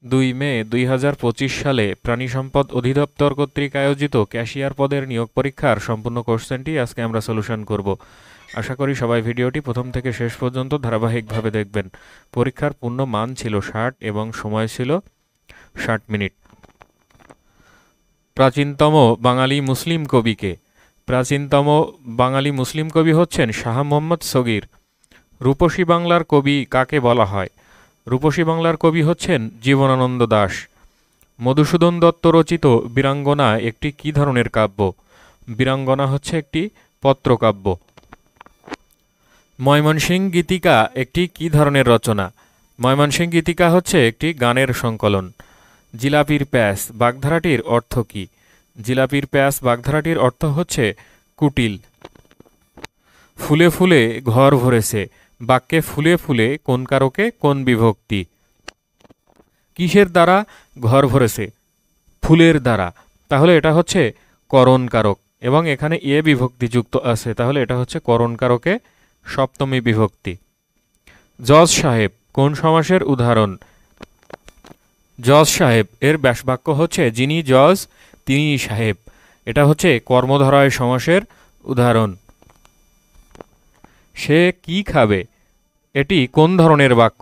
2 মে 2025 সালে প্রাণী সম্পদ অধিদপ্তর কর্তৃক আয়োজিত ক্যাশিয়ার পদের নিয়োগ পরীক্ষার সম্পূর্ণ কোশ্চেনটি আজকে আমরা সলিউশন করব। আশা করি সবাই ভিডিওটি প্রথম থেকে শেষ পর্যন্ত ধারাবাহিকভাবে দেখবেন। পরীক্ষার পূর্ণ মান ছিল 60 এবং সময় ছিল 60 মিনিট। প্রাচীনতম বাঙালি মুসলিম কবিকে? প্রাচীনতম বাঙালি মুসলিম কবি হচ্ছেন শাহ মোহাম্মদ সগীর। রূপসী বাংলার কবি কাকে বলা হয়? রূপসী বাংলার কবি হচ্ছেন জীবনানন্দ দাশ। মধুসূদন দত্ত রচিত বীরাঙ্গনা একটি কী ধরনের কাব্য? বীরাঙ্গনা হচ্ছে একটি পত্রকাব্য। ময়মনসিংহ গীতিকা একটি কী ধরনের রচনা? ময়মনসিংহ গীতিকা হচ্ছে একটি গানের সংকলন। জিলাপির প্যাঁচ বাগধারাটির অর্থ কী? জিলাপির প্যাঁচ বাগধারাটির অর্থ হচ্ছে কুটিল। ফুলে ফুলে ঘর ভরেছে বাক্যে ফুলে ফুলে কোন কারকে কোন বিভক্তি? কিসের দ্বারা ঘর ভরেছে? ফুলের দ্বারা। তাহলে এটা হচ্ছে করণ কারক এবং এখানে এ বিভক্তি যুক্ত আছে, তাহলে এটা হচ্ছে করণ কারকে সপ্তমী বিভক্তি। জজ সাহেব কোন সমাসের উদাহরণ? জজ সাহেব এর ব্যাসবাক্য হচ্ছে যিনি জজ তিনি সাহেব। এটা হচ্ছে কর্মধারয় সমাসের উদাহরণ। সে কি খাবে? এটি কোন ধরনের বাক্য?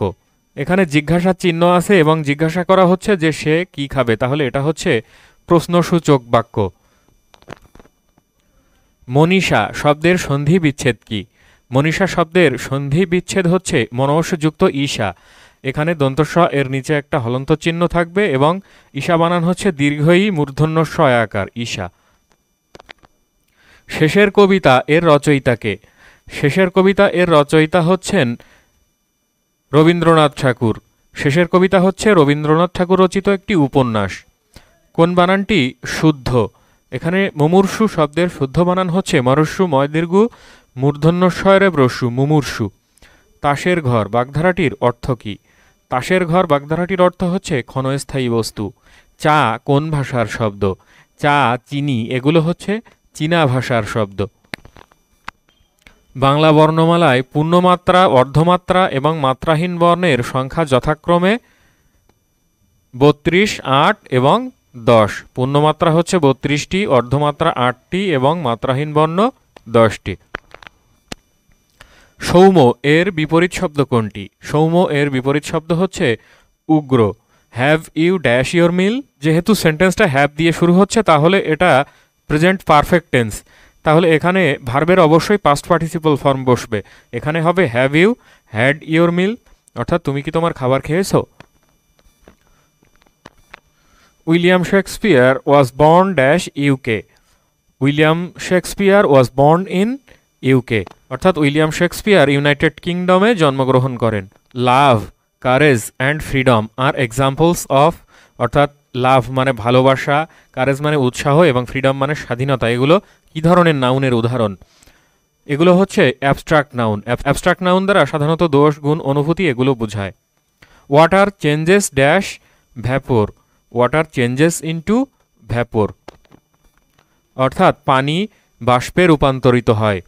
এখানে জিজ্ঞাসা চিহ্ন আছে এবং জিজ্ঞাসা করা হচ্ছে যে সে কি খাবে, তাহলে এটা হচ্ছে প্রশ্নসূচক বাক্য। মনীষা শব্দের সন্ধি বিচ্ছেদ কি? মনীষা শব্দের সন্ধি বিচ্ছেদ হচ্ছে মনবস্যযুক্ত ঈশা। এখানে দন্তস্ব এর নিচে একটা হলন্ত চিহ্ন থাকবে এবং ঈশা বানান হচ্ছে দীর্ঘই মূর্ধন্য ষ আকার ঈশা। শেষের কবিতা এর রচয়িতাকে? শেষের কবিতা এর রচয়িতা হচ্ছেন রবীন্দ্রনাথ ঠাকুর। শেষের কবিতা হচ্ছে রবীন্দ্রনাথ ঠাকুর রচিত একটি উপন্যাস। কোন বানানটি শুদ্ধ? এখানে মুমূর্ষু শব্দের শুদ্ধ বানান হচ্ছে মরস্যু ময়দীর্ঘ মূর্ধন্য ষয়রে ব্রস্যু মুমূর্ষু। তাসের ঘর বাগধারাটির অর্থ কী? তাসের ঘর বাগধারাটির অর্থ হচ্ছে ক্ষণস্থায়ী বস্তু। চা কোন ভাষার শব্দ? চা চিনি এগুলো হচ্ছে চীনা ভাষার শব্দ। বাংলা বর্ণমালায় পূর্ণমাত্রা অর্ধমাত্রা এবং মাত্রাহীন বর্ণের সংখ্যা যথাক্রমে 32, 8 এবং 10। পূর্ণমাত্রা হচ্ছে 32টি, অর্ধমাত্রা 8টি এবং মাত্রাহীন বর্ণ 10টি। সৌম্য এর বিপরীত শব্দ কোনটি? সৌম্য এর বিপরীত শব্দ হচ্ছে উগ্র। Have you dash your meal? যেহেতু সেন্টেন্সটা হ্যাভ দিয়ে শুরু হচ্ছে তাহলে এটা প্রেজেন্ট পারফেক্ট টেন্স, তাহলে এখানে ভার্বের অবশ্যই পাস্ট পার্টিসিপল ফর্ম বসবে। এখানে হবে have you had your meal, অর্থাৎ তুমি কি তোমার খাবার খেয়েছো? William Shakespeare was born dash UK? William Shakespeare was born in UK, অর্থাৎ উইলিয়াম শেক্সপিয়ার ইউনাইটেড কিংডমে জন্মগ্রহণ করেন। Love, courage and freedom are examples of, অর্থাৎ লাভ মানে ভালোবাসা, কারেজ মানে উৎসাহ এবং ফ্রিডম মানে স্বাধীনতা, এগুলো কী ধরনের নাউনের উদাহরণ? এগুলো হচ্ছে অ্যাবস্ট্রাক্ট নাউন। অ্যাবস্ট্রাক্ট নাউন দ্বারা সাধারণত দোষ গুণ অনুভূতি এগুলো বোঝায়। Water changes dash vapour? Water changes into vapour, অর্থাৎ পানি বাষ্পে রূপান্তরিত হয়।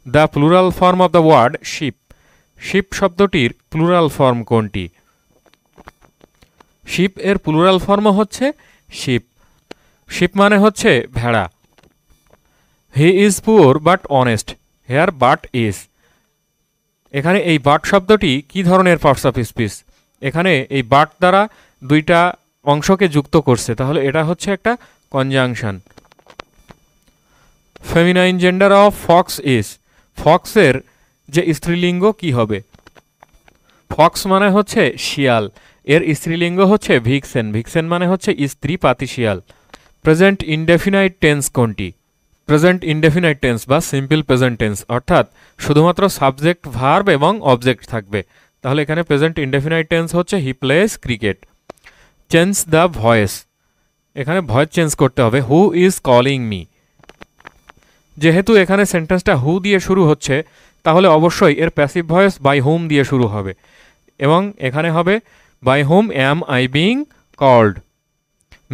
The plural form of the word sheep? Sheep শব্দটির প্লুরাল ফর্ম কোনটি? শিপ এর প্লুরাল ফর্ম হচ্ছে শিপ। শিপ মানে হচ্ছে ভেড়া। He is poor but honest, here but is. এখানে এই বাট শব্দটি কি ধরনের পার্টস অফ স্পিচ? এখানে এই বাট দ্বারা দুইটা অংশকে যুক্ত করছে, তাহলে এটা হচ্ছে একটা conjunction. Feminine gender of fox is? ফক্সের যে স্ত্রীলিঙ্গ কি হবে? ফক্স মানে হচ্ছে শিয়াল, এর স্ত্রীলিঙ্গ হচ্ছে ভিক্সেন। ভিক্সেন মানে হচ্ছে স্ত্রী পাতি শিয়াল। প্রেজেন্ট ইনডেফিনাইট টেন্স কোনটি? প্রেজেন্ট ইনডেফিনাইট টেন্স বা সিম্পল প্রেজেন্ট টেন্স, অর্থাৎ শুধুমাত্র সাবজেক্ট ভার্ব এবং অবজেক্ট থাকবে, তাহলে এখানে প্রেজেন্ট ইনডেফিনাইট টেন্স হচ্ছে he plays cricket. Change the voice? এখানে ভয়েস চেঞ্জ করতে হবে হু ইজ কলিং মি। যেহেতু এখানে সেন্টেন্সটা হু দিয়ে শুরু হচ্ছে তাহলে অবশ্যই এর প্যাসিভ ভয়েস বাই হুম দিয়ে শুরু হবে এবং এখানে হবে by whom am I being called.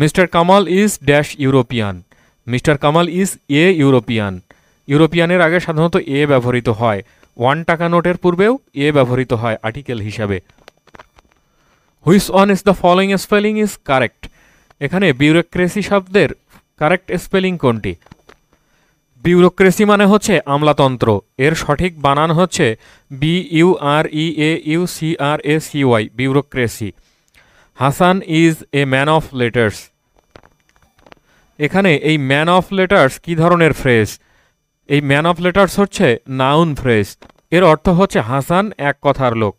Mister Kamal is dash European? Mister Kamal is a European. ইউরোপিয়ানের আগে সাধারণত এ ব্যবহৃত হয়, 1 টাকা নোটের পূর্বেও এ ব্যবহৃত হয় আর্টিকেল হিসাবে। Which one is the following spelling is correct. এখানে বিউরোক্রেসি শব্দের কারেক্ট স্পেলিং কোনটি? বিউরোক্রেসি মানে হচ্ছে আমলাতন্ত্র, এর সঠিক বানান হচ্ছে BUREAUCRACY, bureaucracy. Hasan is a man of letters. এখানে এই ম্যান অফ লেটার্স কি ধরনের ফ্রেজ? এই ম্যান অফ লেটার্স হচ্ছে নাউন ফ্রেজ, এর অর্থ হচ্ছে হাসান এক কথার লোক।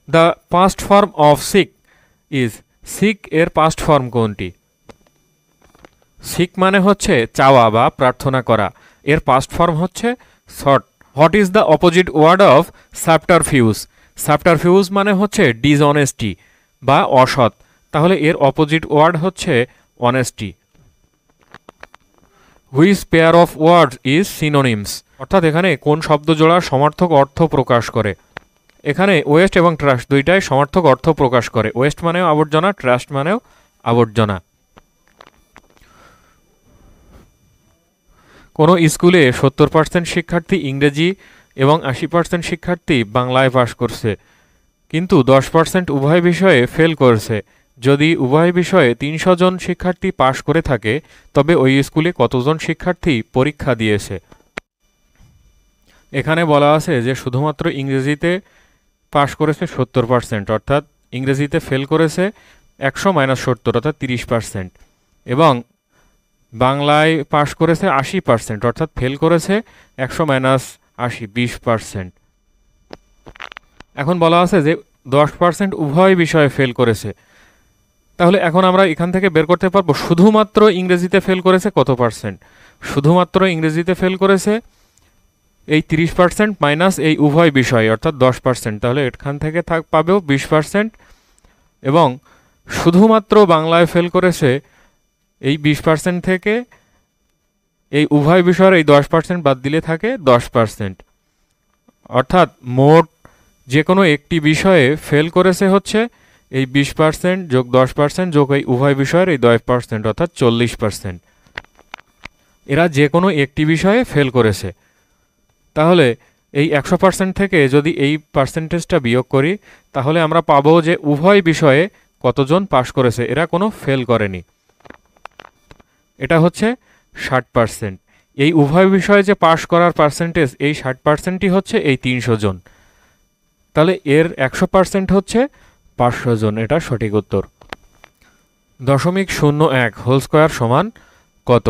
The past form of seek is. Seek এর পাস্ট ফর্ম কোনটি? সিক মানে হচ্ছে চাওয়া বা প্রার্থনা করা, এর পাস্ট ফর্ম হচ্ছে sought. What is the opposite word of subterfuge? Subterfuge মানে হচ্ছে ডিসঅনেস্টি বা অসৎ, তাহলে এর অপোজিট ওয়ার্ড হচ্ছে honesty. Which pair of words is synonyms? অর্থাৎ এখানে কোন শব্দ জোড়ার সমার্থক অর্থ প্রকাশ করে? এখানে ওয়েস্ট এবং ট্রাস্ট দুইটাই সমার্থক অর্থ প্রকাশ করে। ওয়েস্ট মানেও আবর্জনা, ট্রাস্ট মানেও আবর্জনা। কোনো স্কুলে 70% শিক্ষার্থী ইংরেজি এবং 80% শিক্ষার্থী বাংলায় পাশ করছে, কিন্তু 10% উভয় বিষয়ে ফেল করেছে। যদি উভয় বিষয়ে 300 জন শিক্ষার্থী পাশ করে থাকে, তবে ওই স্কুলে কতজন শিক্ষার্থী পরীক্ষা দিয়েছে? এখানে বলা আছে যে শুধুমাত্র ইংরেজিতে পাশ করেছে 70%, অর্থাৎ ইংরেজিতে ফেল করেছে 100 - 70 অর্থাৎ 30%, এবং বাংলায় পাশ করেছে 80%, অর্থাৎ ফেল করেছে 100 - 80 20%। এখন বলা আছে যে 10% উভয় বিষয়ে ফেল করেছে, তাহলে এখন আমরা এখান থেকে বের করতে পারবো শুধুমাত্র ইংরেজিতে ফেল করেছে কত পার্সেন্ট। শুধুমাত্র ইংরেজিতে ফেল করেছে এই 30% মাইনাস এই উভয় বিষয় অর্থাৎ 10%, তাহলে এখান থেকে পাবেও 20%, এবং শুধুমাত্র বাংলায় ফেল করেছে এই 20% থেকে এই উভয় বিষয়ের এই 10% বাদ দিলে থাকে 10%, অর্থাৎ মোট যে কোনো একটি বিষয়ে ফেল করেছে হচ্ছে এই 20% যোগ 10% যোগ এই উভয় বিষয়ের এই 10% অর্থাৎ 40%। এরা যে কোনো একটি বিষয়ে ফেল করেছে। তাহলে এই 100% থেকে যদি এই পার্সেন্টেজটা বিয়োগ করি, তাহলে আমরা পাবো যে উভয় বিষয়ে কতজন পাশ করেছে, এরা কোনো ফেল করেনি। এটা হচ্ছে 60%। এই উভয় বিষয়ে যে পাশ করার পার্সেন্টেজ এই 60%ই হচ্ছে এই 300 জন, তাহলে এর 100% হচ্ছে 500 জন। এটা সঠিক উত্তর। 0.01 হোল স্কোয়ার সমান কত?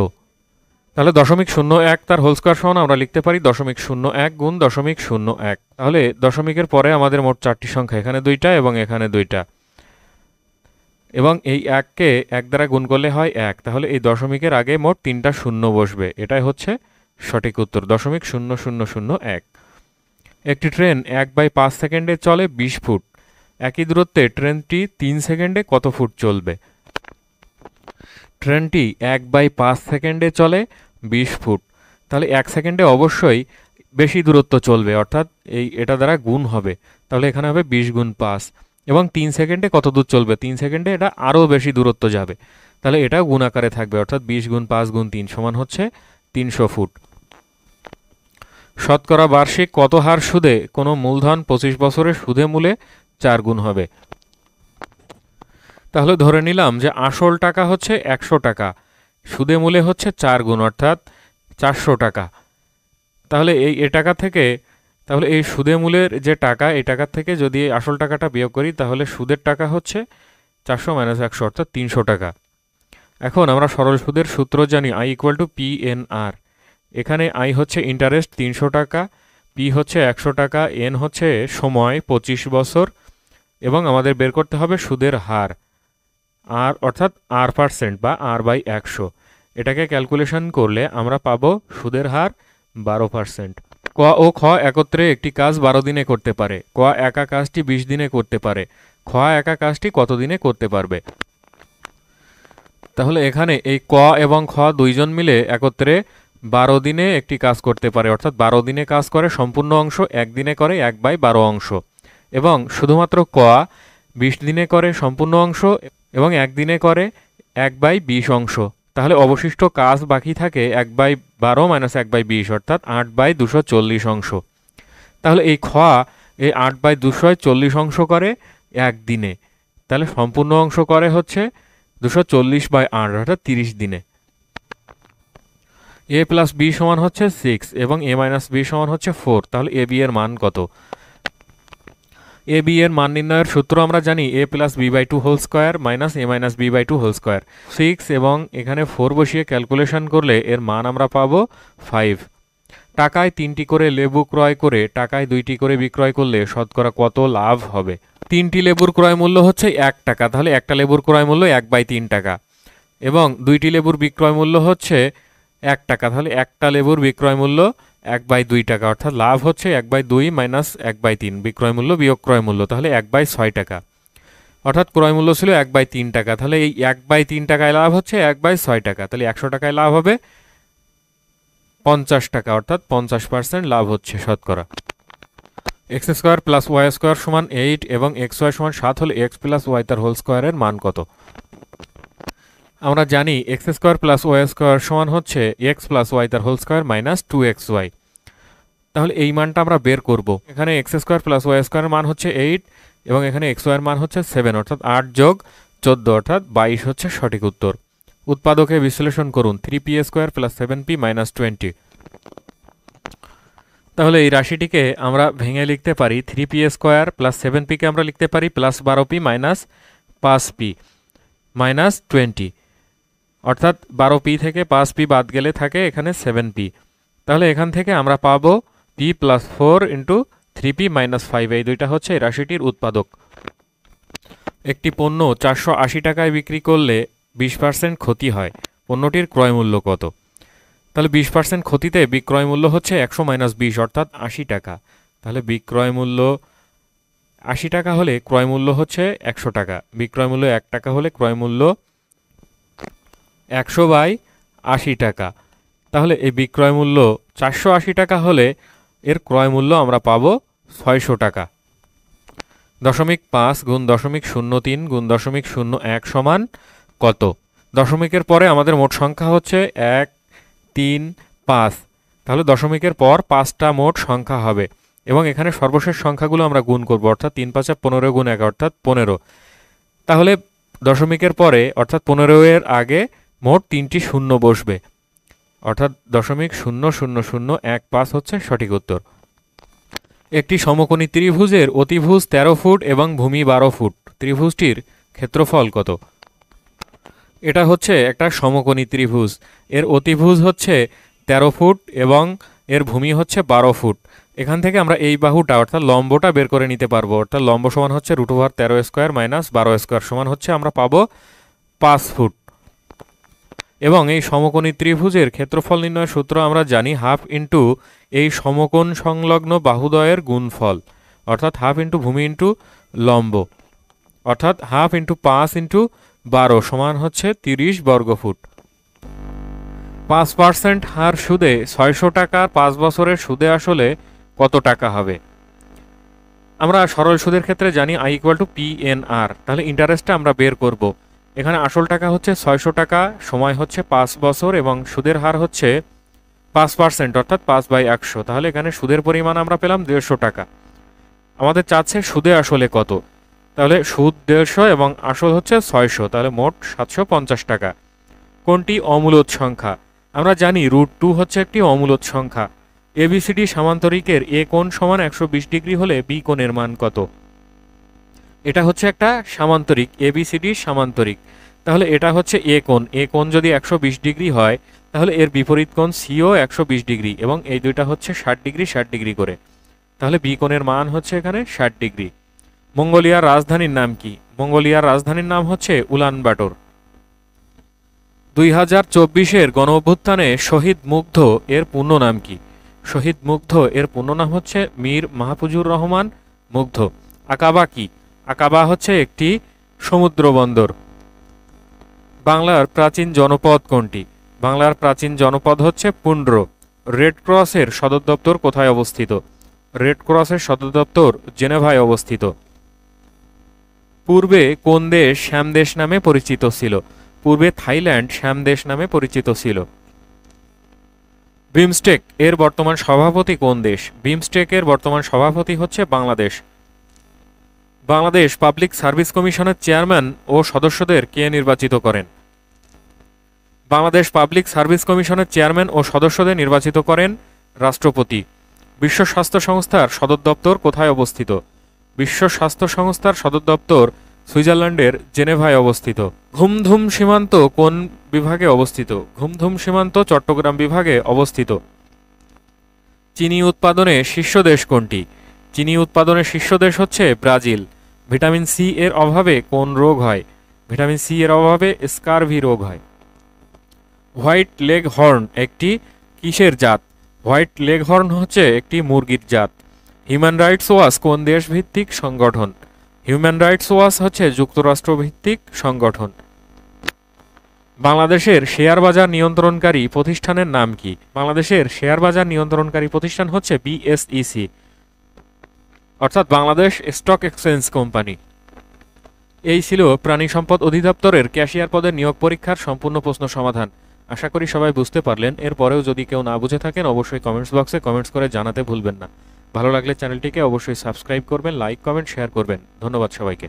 তাহলে 0.01 তার হোল স্কোয়ার সমান আমরা লিখতে পারি 0.01 গুণ 0.01। তাহলে দশমিকের পরে আমাদের মোট 4টি সংখ্যা, এখানে 2টা এবং এখানে 2টা, এবং এই 1কে 1 দ্বারা গুণ করলে হয় 1, তাহলে এই দশমিকের আগে মোট 3টা শূন্য বসবে। এটাই হচ্ছে সঠিক উত্তর 0.0001। একটি ট্রেন 1/5 সেকেন্ডে চলে 20 ফুট। একই দূরত্বে ট্রেনটি 3 সেকেন্ডে কত ফুট চলবে? ট্রেনটি 1/5 সেকেন্ডে চলে 20 ফুট, তাহলে 1 সেকেন্ডে অবশ্যই বেশি দূরত্ব চলবে, অর্থাৎ এটা দ্বারা গুণ হবে, তাহলে এখানে হবে 20 গুণ 5, এবং 3 সেকেন্ডে কত দূর চলবে? 3 সেকেন্ডে এটা আরও বেশি দূরত্ব যাবে, তাহলে এটা গুণ আকারে থাকবে, অর্থাৎ 20 গুণ 5 গুণ 3 সমান হচ্ছে 300 ফুট। শতকরা বার্ষিক কত হার সুদে কোনো মূলধন 25 বছরের সুদে মূলে 4 গুণ হবে? তাহলে ধরে নিলাম যে আসল টাকা হচ্ছে 100 টাকা, সুদে মূলে হচ্ছে 4 গুণ অর্থাৎ 400 টাকা। তাহলে এই টাকা থেকে, তাহলে এই সুদে মূলের যে টাকা, এই টাকার থেকে যদি আসল টাকাটা বিয়োগ করি, তাহলে সুদের টাকা হচ্ছে 400 - 100 অর্থাৎ 300 টাকা। এখন আমরা সরল সুদের সূত্র জানি I = PNR। এখানে I হচ্ছে ইন্টারেস্ট 300 টাকা, P হচ্ছে 100 টাকা, N হচ্ছে সময় 25 বছর, এবং আমাদের বের করতে হবে সুদের হার R অর্থাৎ R% বা R/100। এটাকে ক্যালকুলেশন করলে আমরা পাবো সুদের হার 12%। ক ও খ একত্রে একটি কাজ 12 দিনে করতে পারে। ক একা কাজটি 20 দিনে করতে পারে। খ একা কাজটি কত দিনে করতে পারবে? তাহলে এখানে এই ক এবং খ দুইজন মিলে একত্রে 12 দিনে একটি কাজ করতে পারে, অর্থাৎ 12 দিনে কাজ করে সম্পূর্ণ অংশ, 1 দিনে করে 1/12 অংশ, এবং শুধুমাত্র ক 20 দিনে করে সম্পূর্ণ অংশ এবং 1 দিনে করে 1/20 অংশ। তাহলে অবশিষ্ট কাজ বাকি থাকে 1/12 - 1/20 অর্থাৎ 8/240 অংশ। তাহলে এই খ এই 8/200 40 অংশ করে একদিনে, তাহলে সম্পূর্ণ অংশ করে হচ্ছে 240/8 অর্থাৎ 30 দিনে। a প্লাস বি সমান হচ্ছে 6 এবং a মাইনাস বি সমান হচ্ছে 4, তাহলে এ বি এর মান কত? এ বি এর মান নির্ণয়ের সূত্র আমরা জানি a plus B by 2 whole square minus a minus B by 2 whole square. 6 এবং এখানে 4 বসিয়ে ক্যালকুলেশন করলে এর মান আমরা পাবো 5। টাকায় 3টি করে লেবু ক্রয় করে টাকায় 2টি করে বিক্রয় করলে শতকরা কত লাভ হবে? 3টি লেবুর ক্রয় মূল্য হচ্ছে 1 টাকা, তাহলে একটা লেবুর ক্রয় মূল্য 1/3 টাকা, এবং 2টি লেবুর বিক্রয় মূল্য হচ্ছে 1 টাকা, তাহলে একটা লেবুর বিক্রয় মূল্য 1/2 টাকা, অর্থাৎ লাভ হচ্ছে 1/2 মাইনাস 1/3, বিক্রয় মূল্য বিয়োগ ক্রয় মূল্য, তাহলে 1/6 টাকা, অর্থাৎ ক্রয় মূল্য ছিল 1/3 টাকা, তাহলে এই 1/3 টাকায় লাভ হচ্ছে 1/6 টাকা, তাহলে 100 টাকায় লাভ হবে 50 টাকা, অর্থাৎ 50% লাভ হচ্ছে শতকরা। X square plus Y square সমান 8 এবং এক্স ওয়াই সমান 7 হলে এক্স প্লাস ওয়াই তার হোল স্কোয়ারের মান কত? আমরা জানি X square plus Y square সমান হচ্ছে এক্স প্লাস ওয়াই তার হোল স্কোয়ার মাইনাস 2xy, তাহলে এই মানটা আমরা বের করব। এখানে এক্স স্কোয়ার প্লাস ওয়াই স্কোয়ারের মান হচ্ছে 8 এবং এখানে এক্স ওয়াইয়ের মান হচ্ছে 7, অর্থাৎ 8 যোগ 14 অর্থাৎ 22 হচ্ছে সঠিক উত্তর। উৎপাদকে বিশ্লেষণ করুন 3p square plus 7p minus 20। তাহলে এই রাশিটিকে আমরা ভেঙে লিখতে পারি 3p স্কোয়ার প্লাস 7p কে আমরা লিখতে পারি plus 12p minus 5p minus 20, অর্থাৎ 12p থেকে 5p বাদ গেলে থাকে এখানে 7p, তাহলে এখান থেকে আমরা পাবো p plus 4 into 3p minus 5, এই দুইটা হচ্ছে এই রাশিটির উৎপাদক। একটি পণ্য 480 টাকায় বিক্রি করলে 20% ক্ষতি হয়, পণ্যটির ক্রয় মূল্য কত? তাহলে 20% ক্ষতিতে বিক্রয় মূল্য হচ্ছে 100 মাইনাস 20 অর্থাৎ 80 টাকা, তাহলে বিক্রয় মূল্য 80 টাকা হলে ক্রয় মূল্য হচ্ছে 100 টাকা, বিক্রয় মূল্য 1 টাকা হলে ক্রয় মূল্য 100/80 টাকা, তাহলে এই বিক্রয় মূল্য 480 টাকা হলে এর ক্রয় মূল্য আমরা পাবো 600 টাকা। 0.5 গুণ 0.03 গুণ 0.01 সমান কত? দশমিকের পরে আমাদের মোট সংখ্যা হচ্ছে 1 3 5, তাহলে দশমিকের পর 5টা মোট সংখ্যা হবে এবং এখানে সর্বশেষ সংখ্যাগুলো আমরা গুণ করব, অর্থাৎ 3 5 15 গুণ 1 অর্থাৎ 15, তাহলে দশমিকের পরে অর্থাৎ 15 এর আগে মোট 3টি শূন্য বসবে, অর্থাৎ 0.0001৫ হচ্ছে সঠিক উত্তর। একটি সমকোণী ত্রিভুজের অতিভুজ 13 ফুট এবং ভূমি 12 ফুট, ত্রিভুজটির ক্ষেত্রফল কত? এটা হচ্ছে একটা সমকোণী ত্রিভুজ, এর অতিভুজ হচ্ছে 13 ফুট এবং এর ভূমি হচ্ছে 12 ফুট। এখান থেকে আমরা এই বাহুটা অর্থাৎ লম্বটা বের করে নিতে পারবো, অর্থাৎ লম্ব সমান হচ্ছে √13 স্কোয়ার মাইনাস 12 স্কোয়ার সমান হচ্ছে আমরা পাবো 5 ফুট। এবং এই সমকোণী ত্রিভুজের ক্ষেত্রফল নির্ণয়ের সূত্র আমরা জানি হাফ ইন্টু এই সমকোণ সংলগ্ন বাহুদ্বয়ের গুণফল, অর্থাৎ হাফ ইন্টু ভূমি ইন্টু লম্ব, অর্থাৎ হাফ ইন্টু 5 ইন্টু 12 সমান হচ্ছে 30 বর্গফুট। 5% হার সুদে 600 টাকার 5 বছরের সুদে আসলে কত টাকা হবে? আমরা সরল সুদের ক্ষেত্রে জানি I = PNR, তাহলে ইন্টারেস্টটা আমরা বের করব। এখানে আসল টাকা হচ্ছে 600 টাকা, সময় হচ্ছে 5 বছর এবং সুদের হার হচ্ছে 5% অর্থাৎ 5/100, তাহলে এখানে সুদের পরিমাণ আমরা পেলাম 150 টাকা। আমাদের চাচ্ছে সুদে আসলে কত, তাহলে সুদ 150 এবং আসল হচ্ছে 600, তাহলে মোট 750 টাকা। কোনটি অমূলদ সংখ্যা? আমরা জানি √2 হচ্ছে একটি অমূলদ সংখ্যা। এবিসিডি সামান্তরিকের এ কোণ সমান 120 ডিগ্রি হলে বি কোণের মান কত? এটা হচ্ছে একটা সামান্তরিক, এবিসিডি সামান্তরিক, তাহলে এটা হচ্ছে এ কোণ, এ কোণ যদি 120 ডিগ্রি হয় তাহলে এর বিপরীত কোণ সিও 120 ডিগ্রি এবং এই দুইটা হচ্ছে 60 ডিগ্রি 60 ডিগ্রি করে, তাহলে বি কোণের মান হচ্ছে এখানে 60 ডিগ্রি। মঙ্গোলিয়ার রাজধানীর নাম কি? মঙ্গোলিয়ার রাজধানীর নাম হচ্ছে উলানবাটর। 2024-এর গণ অভ্যুত্থানে শহীদ মুগ্ধ এর পূর্ণ নাম কি? শহীদ মুগ্ধ এর পূর্ণ নাম হচ্ছে মীর মাহফুজুর রহমান মুগ্ধ। আকাবা কি? আকাবা হচ্ছে একটি সমুদ্র বন্দর। বাংলার প্রাচীন জনপদ কোনটি? বাংলার প্রাচীন জনপদ হচ্ছে পুন্ড্র। রেড ক্রসের সদর দপ্তর কোথায় অবস্থিত? রেড ক্রসের সদর দপ্তর জেনেভায় অবস্থিত। পূর্বে কোন দেশ শ্যামদেশ নামে পরিচিত ছিল? পূর্বে থাইল্যান্ড শ্যামদেশ নামে পরিচিত ছিল। বিমস্টেক এর বর্তমান সভাপতি কোন দেশ? বিমস্টেক এর বর্তমান সভাপতি হচ্ছে বাংলাদেশ। বাংলাদেশ পাবলিক সার্ভিস কমিশনের চেয়ারম্যান ও সদস্যদের কে নির্বাচিত করেন? বাংলাদেশ পাবলিক সার্ভিস কমিশনের চেয়ারম্যান ও সদস্যদের নির্বাচিত করেন রাষ্ট্রপতি। বিশ্ব স্বাস্থ্য সংস্থার সদর দপ্তর কোথায় অবস্থিত? বিশ্ব স্বাস্থ্য সংস্থার সদর দপ্তর সুইজারল্যান্ডের জেনেভায় অবস্থিত। ঘুমধুম সীমান্ত কোন বিভাগে অবস্থিত? ঘুমধুম সীমান্ত চট্টগ্রাম বিভাগে অবস্থিত। চিনি উৎপাদনে শীর্ষ দেশ কোনটি? চিনি উৎপাদনের শীর্ষ দেশ হচ্ছে ব্রাজিল। ভিটামিন সি এর অভাবে কোন রোগ হয়? ভিটামিন সি এর অভাবে স্কারভি রোগ হয়। হোয়াইট লেগ হর্ন একটি কিসের জাত? হোয়াইট লেগ হর্ন হচ্ছে একটি মুরগির জাত। হিউম্যান রাইটস ওয়াচ কোন দেশ ভিত্তিক সংগঠন? হিউম্যান রাইটস ওয়াচ হচ্ছে যুক্তরাষ্ট্র ভিত্তিক সংগঠন। বাংলাদেশের শেয়ার বাজার নিয়ন্ত্রণকারী প্রতিষ্ঠানের নাম কি? বাংলাদেশের শেয়ার বাজার নিয়ন্ত্রণকারী প্রতিষ্ঠান হচ্ছে বিএসইসি, অর্থাৎ বাংলাদেশ স্টক এক্সচেঞ্জ কোম্পানি। এই ছিল প্রাণী সম্পদ অধিদপ্তরের ক্যাশিয়ার পদের নিয়োগ পরীক্ষার সম্পূর্ণ প্রশ্ন সমাধান। আশা করি সবাই বুঝতে পারলেন। এরপরেও যদি কেউ না বুঝে থাকেন অবশ্যই কমেন্টস বক্সে কমেন্টস করে জানাতে ভুলবেন না। ভালো লাগলে চ্যানেলটিকে অবশ্যই সাবস্ক্রাইব করবেন, লাইক কমেন্ট শেয়ার করবেন। ধন্যবাদ সবাইকে।